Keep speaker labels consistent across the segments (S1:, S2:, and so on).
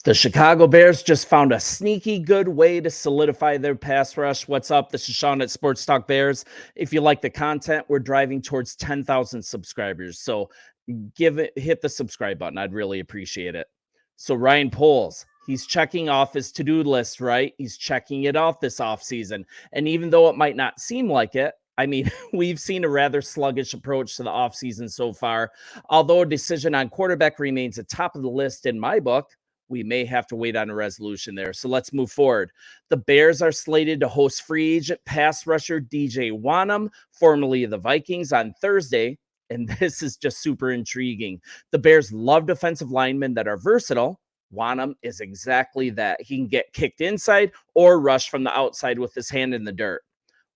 S1: The Chicago Bears just found a sneaky good way to solidify their pass rush. What's up? This is Sean at Sports Talk Bears. If you like the content, we're driving towards 10,000 subscribers. So hit the subscribe button. I'd really appreciate it. So Ryan Poles, he's checking off his to-do list, right? He's checking it off this offseason. And even though it might not seem like it, I mean, we've seen a rather sluggish approach to the offseason so far. Although a decision on quarterback remains at top of the list in my book, we may have to wait on a resolution there. So let's move forward. The Bears are slated to host free agent pass rusher DJ Wonnum, formerly of the Vikings, on Thursday. And this is just super intriguing. The Bears love defensive linemen that are versatile. Wonnum is exactly that. He can get kicked inside or rush from the outside with his hand in the dirt.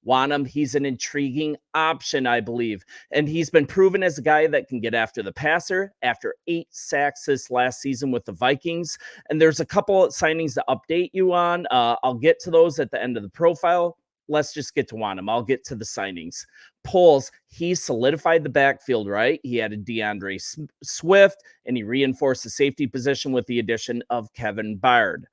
S1: Wonnum, he's an intriguing option, I believe. And he's been proven as a guy that can get after the passer after 8 sacks this last season with the Vikings. And there's a couple of signings to update you on. I'll get to those at the end of the profile. Let's just get to Wonnum. I'll get to the signings. Poles, he solidified the backfield, right? He added DeAndre Swift, and he reinforced the safety position with the addition of Kevin Byard.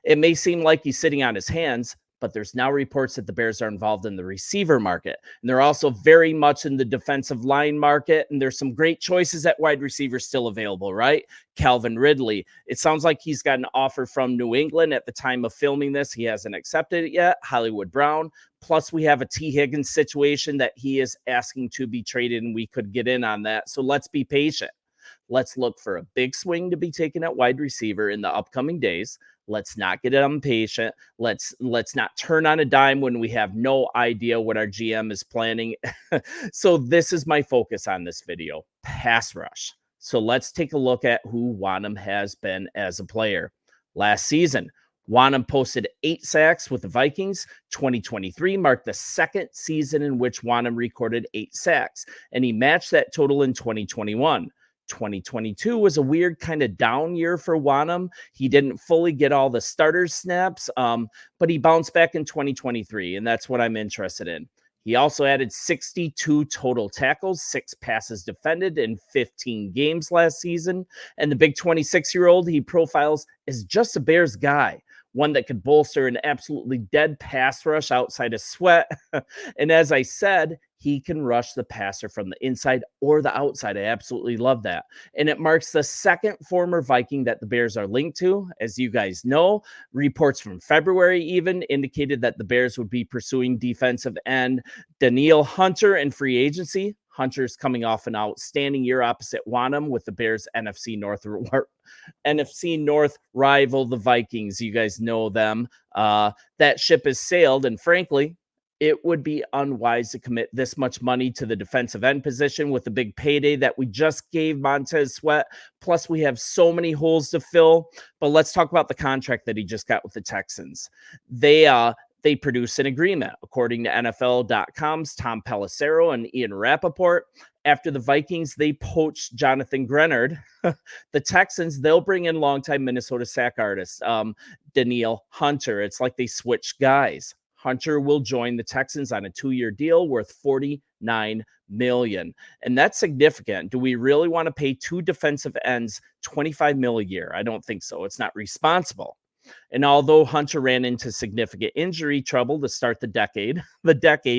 S1: It may seem like he's sitting on his hands, but there's now reports that the Bears are involved in the receiver market. And they're also very much in the defensive line market. And there's some great choices at wide receiver still available, right? Calvin Ridley. It sounds like he's got an offer from New England at the time of filming this. He hasn't accepted it yet. Hollywood Brown. Plus, we have a T. Higgins situation that he is asking to be traded, and we could get in on that. So let's be patient. Let's look for a big swing to be taken at wide receiver in the upcoming days. Let's not get impatient. Let's not turn on a dime when we have no idea what our GM is planning. So this is my focus on this video, pass rush. So let's take a look at who Wonnum has been as a player. Last season, Wonnum posted 8 sacks with the Vikings. 2023 marked the second season in which Wonnum recorded 8 sacks, and he matched that total in 2021. 2022 was a weird kind of down year for Wonnum. He didn't fully get all the starter snaps, but he bounced back in 2023, and that's what I'm interested in. He also added 62 total tackles, 6 passes defended in 15 games last season. And the big 26-year-old he profiles is just a Bears guy, one that could bolster an absolutely dead pass rush outside of Sweat. And as I said, he can rush the passer from the inside or the outside. I absolutely love that. And it marks the second former Viking that the Bears are linked to. As you guys know, reports from February even indicated that the Bears would be pursuing defensive end Danielle Hunter in free agency. Hunter's coming off an outstanding year opposite Wonnum with the Bears NFC North rival, the Vikings. You guys know them. That ship has sailed, and frankly, it would be unwise to commit this much money to the defensive end position with the big payday that we just gave Montez Sweat. Plus, we have so many holes to fill. But let's talk about the contract that he just got with the Texans. They produced an agreement, according to NFL.com's Tom Pelissero and Ian Rappaport. After the Vikings, they poached Jonathan Grenard. The Texans, they'll bring in longtime Minnesota sack artist Danielle Hunter. It's like they switched guys. Hunter will join the Texans on a 2-year deal worth $49 million. And that's significant. Do we really want to pay 2 defensive ends $25 million a year? I don't think so. It's not responsible. And although Hunter ran into significant injury trouble to start the decade,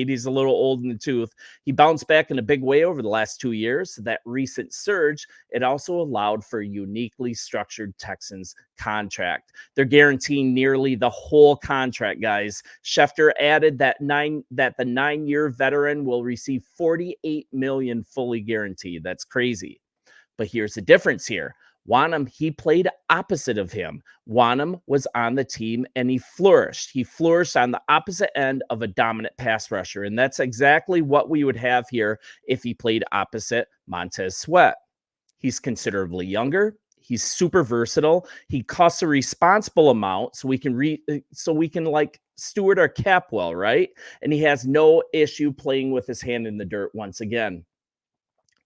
S1: he's a little old in the tooth, he bounced back in a big way over the last 2 years. That recent surge, it also allowed for a uniquely structured Texans contract. They're guaranteeing nearly the whole contract, guys. Schefter added that the 9-year veteran will receive $48 million fully guaranteed. That's crazy. But here's the difference here. Wonnum, he played opposite of him. Wonnum was on the team and he flourished. He flourished on the opposite end of a dominant pass rusher. And that's exactly what we would have here if he played opposite Montez Sweat. He's considerably younger. He's super versatile. He costs a responsible amount so we can like steward our cap well, right? And he has no issue playing with his hand in the dirt once again.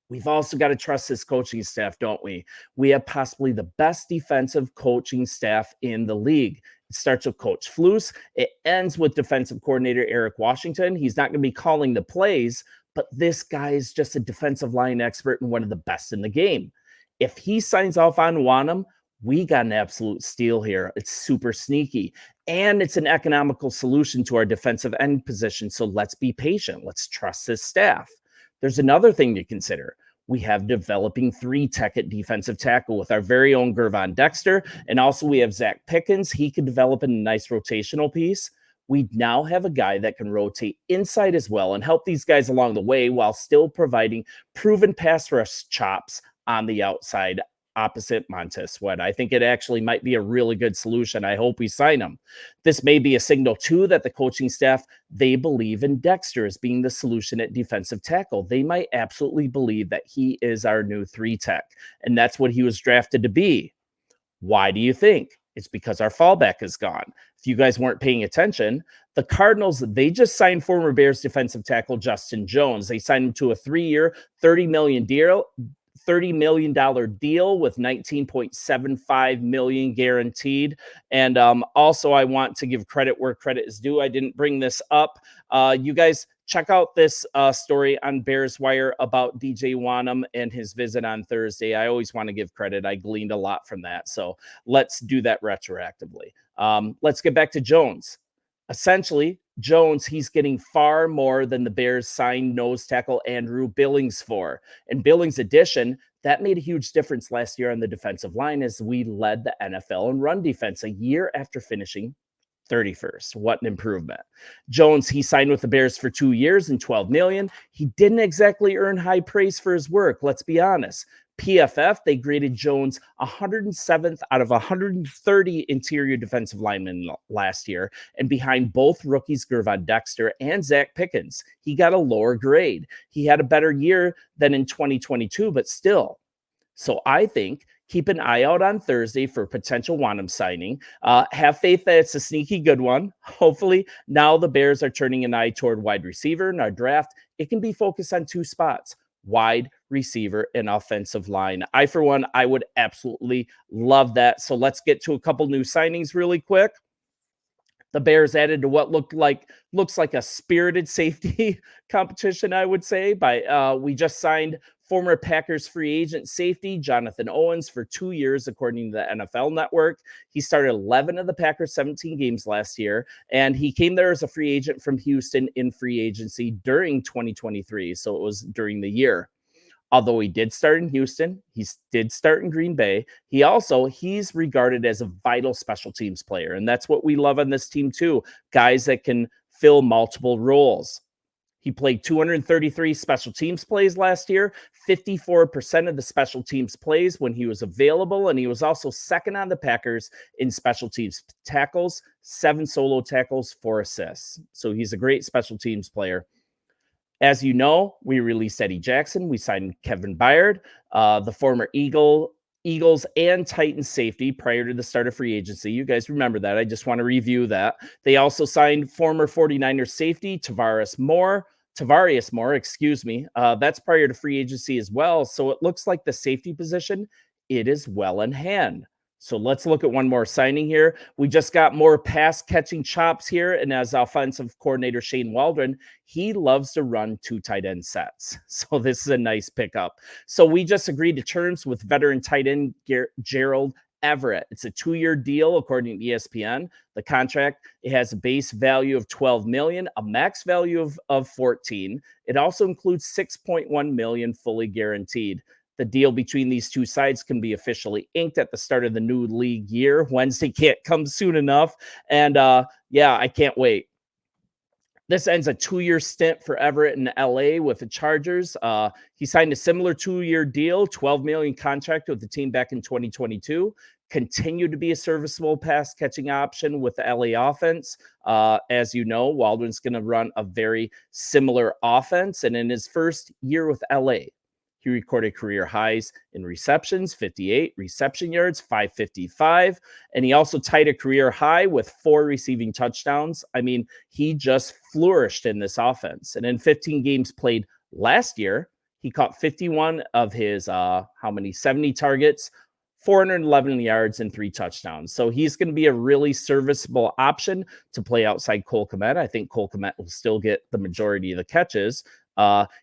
S1: We've also got to trust this coaching staff, don't we? We have possibly the best defensive coaching staff in the league. It starts with Coach Flus. It ends with defensive coordinator Eric Washington. He's not going to be calling the plays, but this guy is just a defensive line expert and one of the best in the game. If he signs off on Wonnum, we got an absolute steal here. It's super sneaky. And it's an economical solution to our defensive end position. So let's be patient. Let's trust this staff. There's another thing to consider. We have developing 3-tech at defensive tackle with our very own Gervon Dexter. And also we have Zach Pickens. He could develop a nice rotational piece. We now have a guy that can rotate inside as well and help these guys along the way while still providing proven pass rush chops on the outside opposite Montez Sweat. I think it actually might be a really good solution. I hope we sign him. This may be a signal too that the coaching staff, they believe in Dexter as being the solution at defensive tackle. They might absolutely believe that he is our new 3-tech, and that's what he was drafted to be. Why do you think? It's because our fallback is gone. If you guys weren't paying attention, the Cardinals, they just signed former Bears defensive tackle Justin Jones. They signed him to a 3-year, $30 million deal with $19.75 million guaranteed. And also, I want to give credit where credit is due. I didn't bring this up. You guys check out this story on Bears Wire about DJ Wonnum and his visit on Thursday. I always want to give credit. I gleaned a lot from that. So let's do that retroactively. Let's get back to Jones. Essentially, Jones, he's getting far more than the Bears signed nose tackle Andrew Billings for. And Billings' addition, that made a huge difference last year on the defensive line as we led the NFL in run defense a year after finishing 31st. What an improvement. Jones, he signed with the Bears for 2 years and $12 million. He didn't exactly earn high praise for his work, let's be honest. PFF, they graded Jones 107th out of 130 interior defensive linemen last year, and behind both rookies, Gervon Dexter and Zach Pickens. He got a lower grade. He had a better year than in 2022, but still. So I think keep an eye out on Thursday for potential Wonnum signing. Have faith that it's a sneaky good one. Hopefully, now the Bears are turning an eye toward wide receiver in our draft. It can be focused on 2 spots: wide receiver and offensive line. For one, I would absolutely love that. So let's get to a couple new signings really quick. The Bears added to what looks like a spirited safety competition, I would say. We just signed former Packers free agent safety Jonathan Owens for 2 years, according to the NFL Network. He started 11 of the Packers' 17 games last year, and he came there as a free agent from Houston in free agency during 2023, so it was during the year. Although he did start in Houston, he did start in Green Bay. He's regarded as a vital special teams player. And that's what we love on this team too. Guys that can fill multiple roles. He played 233 special teams plays last year, 54% of the special teams plays when he was available. And he was also second on the Packers in special teams tackles, 7 solo tackles, 4 assists. So he's a great special teams player. As you know, we released Eddie Jackson. We signed Kevin Byard, the former Eagles and Titans safety prior to the start of free agency. You guys remember that. I just want to review that. They also signed former 49ers safety Tavarius Moore, excuse me. That's prior to free agency as well. So it looks like the safety position, it is well in hand. So let's look at one more signing here. We just got more pass catching chops here. And as offensive coordinator Shane Waldron, he loves to run 2 tight end sets. So this is a nice pickup. So we just agreed to terms with veteran tight end Gerald Everett. It's a 2-year deal, according to ESPN. The contract, it has a base value of $12 million, a max value of $14. It also includes $6.1 million fully guaranteed. The deal between these two sides can be officially inked at the start of the new league year. Wednesday can't come soon enough. And I can't wait. This ends a 2-year stint for Everett in LA with the Chargers. He signed a similar 2-year deal, $12 million contract with the team back in 2022. Continued to be a serviceable pass catching option with the LA offense. As you know, Waldron's going to run a very similar offense. And in his first year with LA, he recorded career highs in receptions, 58, reception yards, 555. And he also tied a career high with 4 receiving touchdowns. I mean, he just flourished in this offense. And in 15 games played last year, he caught 51 of his 70 targets, 411 yards and 3 touchdowns. So he's going to be a really serviceable option to play outside Cole Kmet. I think Cole Kmet will still get the majority of the catches.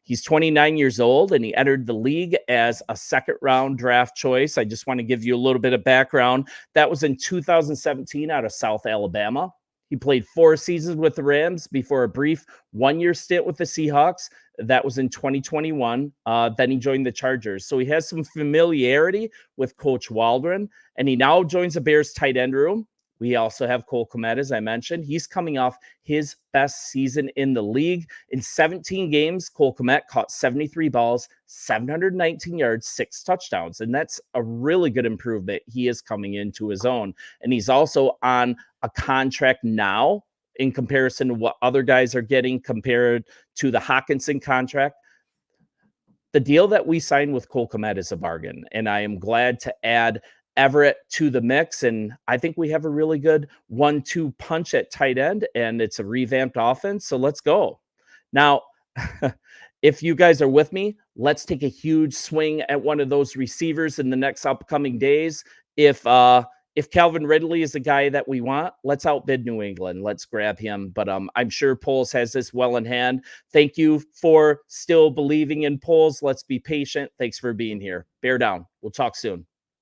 S1: He's 29 years old, and he entered the league as a second-round draft choice. I just want to give you a little bit of background. That was in 2017 out of South Alabama. He played 4 seasons with the Rams before a brief 1-year stint with the Seahawks. That was in 2021. Then he joined the Chargers. So he has some familiarity with Coach Waldron, and he now joins the Bears tight end room. We also have Cole Kmet, as I mentioned. He's coming off his best season in the league. In 17 games, Cole Kmet caught 73 balls, 719 yards, 6 touchdowns. And that's a really good improvement. He is coming into his own. And he's also on a contract now in comparison to what other guys are getting compared to the Hawkinson contract. The deal that we signed with Cole Kmet is a bargain, and I am glad to add Everett to the mix. And I think we have a really good 1-2 punch at tight end, and it's a revamped offense. So let's go. Now, if you guys are with me, let's take a huge swing at one of those receivers in the next upcoming days. If Calvin Ridley is the guy that we want, let's outbid New England. Let's grab him. But I'm sure Poles has this well in hand. Thank you for still believing in Poles. Let's be patient. Thanks for being here. Bear down. We'll talk soon.